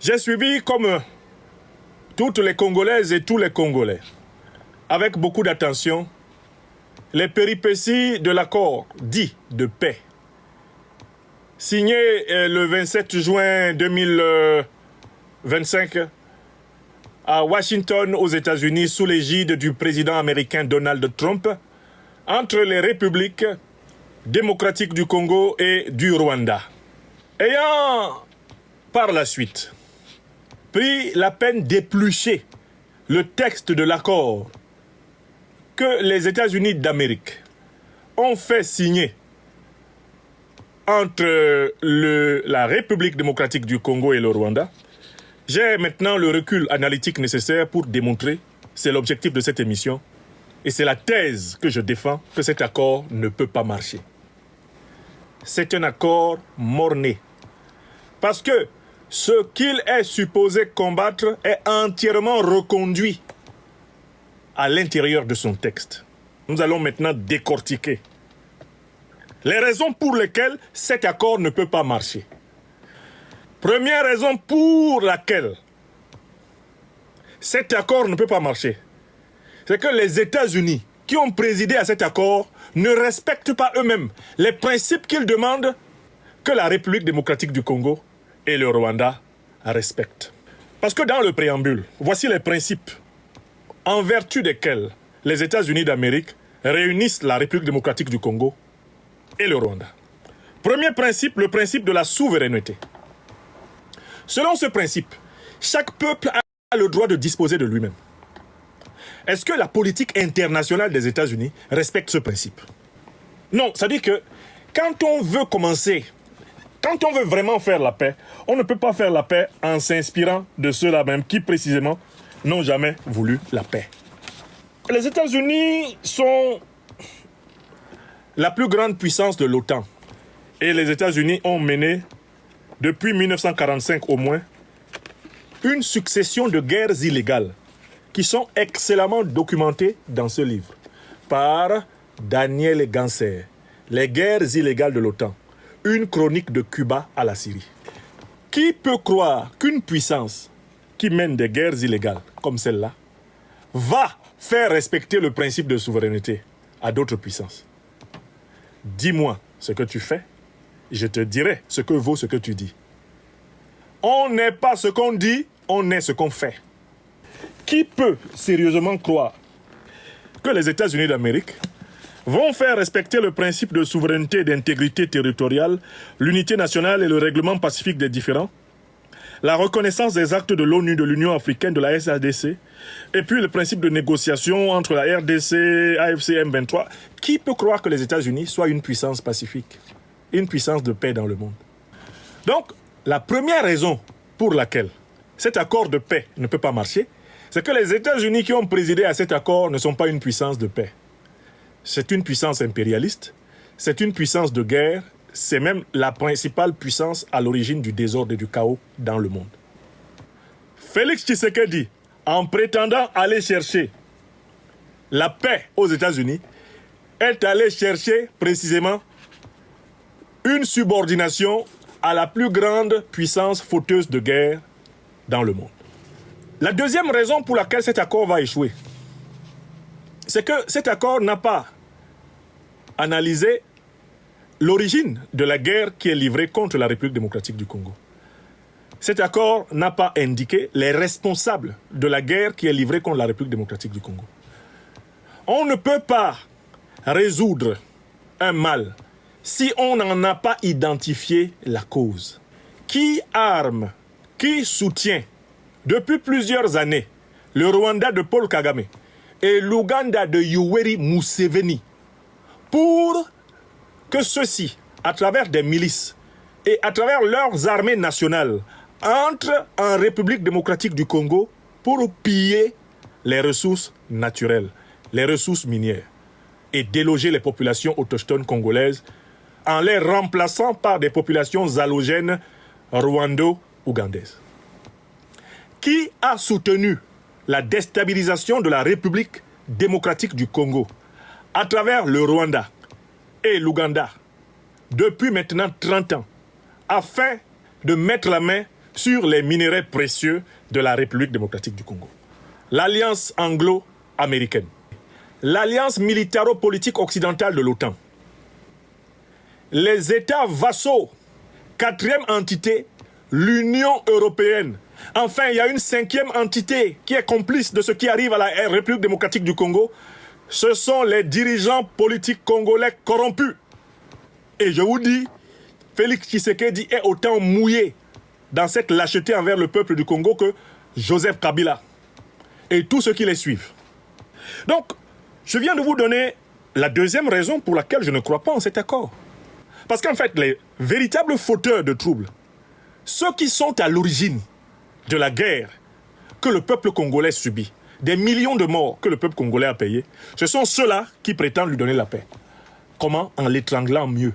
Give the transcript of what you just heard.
J'ai suivi, comme toutes les Congolaises et tous les Congolais, avec beaucoup d'attention, les péripéties de l'accord dit de paix, signé le 27 juin 2025 à Washington, aux États-Unis, sous l'égide du président américain Donald Trump, entre les républiques démocratiques du Congo et du Rwanda. Ayant, par la suite, pris la peine d'éplucher le texte de l'accord que les États-Unis d'Amérique ont fait signer entre la République démocratique du Congo et le Rwanda, j'ai maintenant le recul analytique nécessaire pour démontrer, c'est l'objectif de cette émission, et c'est la thèse que je défends, que cet accord ne peut pas marcher. C'est un accord mort-né. Parce que ce qu'il est supposé combattre est entièrement reconduit à l'intérieur de son texte. Nous allons maintenant décortiquer les raisons pour lesquelles cet accord ne peut pas marcher. Première raison pour laquelle cet accord ne peut pas marcher, c'est que les États-Unis qui ont présidé à cet accord ne respectent pas eux-mêmes les principes qu'ils demandent que la République démocratique du Congo et le Rwanda respectent. Parce que dans le préambule, voici les principes en vertu desquels les États-Unis d'Amérique réunissent la République démocratique du Congo et le Rwanda. Premier principe, le principe de la souveraineté. Selon ce principe, chaque peuple a le droit de disposer de lui-même. Est-ce que la politique internationale des États-Unis respecte ce principe? Non, ça dit que quand on veut commencer, quand on veut vraiment faire la paix, on ne peut pas faire la paix en s'inspirant de ceux-là même qui précisément n'ont jamais voulu la paix. Les États-Unis sont la plus grande puissance de l'OTAN. Et les États-Unis ont mené, depuis 1945 au moins, une succession de guerres illégales qui sont excellemment documentées dans ce livre par Daniel Ganser, Les guerres illégales de l'OTAN, une chronique de Cuba à la Syrie. Qui peut croire qu'une puissance qui mène des guerres illégales comme celle-là va faire respecter le principe de souveraineté à d'autres puissances? Dis-moi ce que tu fais, je te dirai ce que vaut ce que tu dis. On n'est pas ce qu'on dit, on est ce qu'on fait. Qui peut sérieusement croire que les États-Unis d'Amérique vont faire respecter le principe de souveraineté et d'intégrité territoriale, l'unité nationale et le règlement pacifique des différends, la reconnaissance des actes de l'ONU, de l'Union africaine, de la SADC, et puis le principe de négociation entre la RDC, AFC et M23. Qui peut croire que les États-Unis soient une puissance pacifique, une puissance de paix dans le monde? Donc, la première raison pour laquelle cet accord de paix ne peut pas marcher, c'est que les États-Unis qui ont présidé à cet accord ne sont pas une puissance de paix. C'est une puissance impérialiste, c'est une puissance de guerre, c'est même la principale puissance à l'origine du désordre et du chaos dans le monde. Félix Tshisekedi, en prétendant aller chercher la paix aux États-Unis, est allé chercher précisément une subordination à la plus grande puissance fauteuse de guerre dans le monde. La deuxième raison pour laquelle cet accord va échouer, c'est que cet accord n'a pas analysé l'origine de la guerre qui est livrée contre la République démocratique du Congo. Cet accord n'a pas indiqué les responsables de la guerre qui est livrée contre la République démocratique du Congo. On ne peut pas résoudre un mal si on n'en a pas identifié la cause. Qui arme, qui soutient depuis plusieurs années le Rwanda de Paul Kagame et l'Ouganda de Yoweri Museveni pour que ceux-ci, à travers des milices et à travers leurs armées nationales, entrent en République démocratique du Congo pour piller les ressources naturelles, les ressources minières, et déloger les populations autochtones congolaises en les remplaçant par des populations allogènes rwando-ougandaises. Qui a soutenu la déstabilisation de la République démocratique du Congo à travers le Rwanda et l'Ouganda depuis maintenant 30 ans afin de mettre la main sur les minerais précieux de la République démocratique du Congo. L'alliance anglo-américaine, l'alliance militaro-politique occidentale de l'OTAN, les États vassaux, quatrième entité, l'Union européenne. Enfin, il y a une cinquième entité qui est complice de ce qui arrive à la République démocratique du Congo. Ce sont les dirigeants politiques congolais corrompus. Et je vous dis, Félix Tshisekedi est autant mouillé dans cette lâcheté envers le peuple du Congo que Joseph Kabila et tous ceux qui les suivent. Donc, je viens de vous donner la deuxième raison pour laquelle je ne crois pas en cet accord. Parce qu'en fait, les véritables fauteurs de troubles, ceux qui sont à l'origine de la guerre que le peuple congolais subit, des millions de morts que le peuple congolais a payés, ce sont ceux-là qui prétendent lui donner la paix. Comment? En l'étranglant mieux.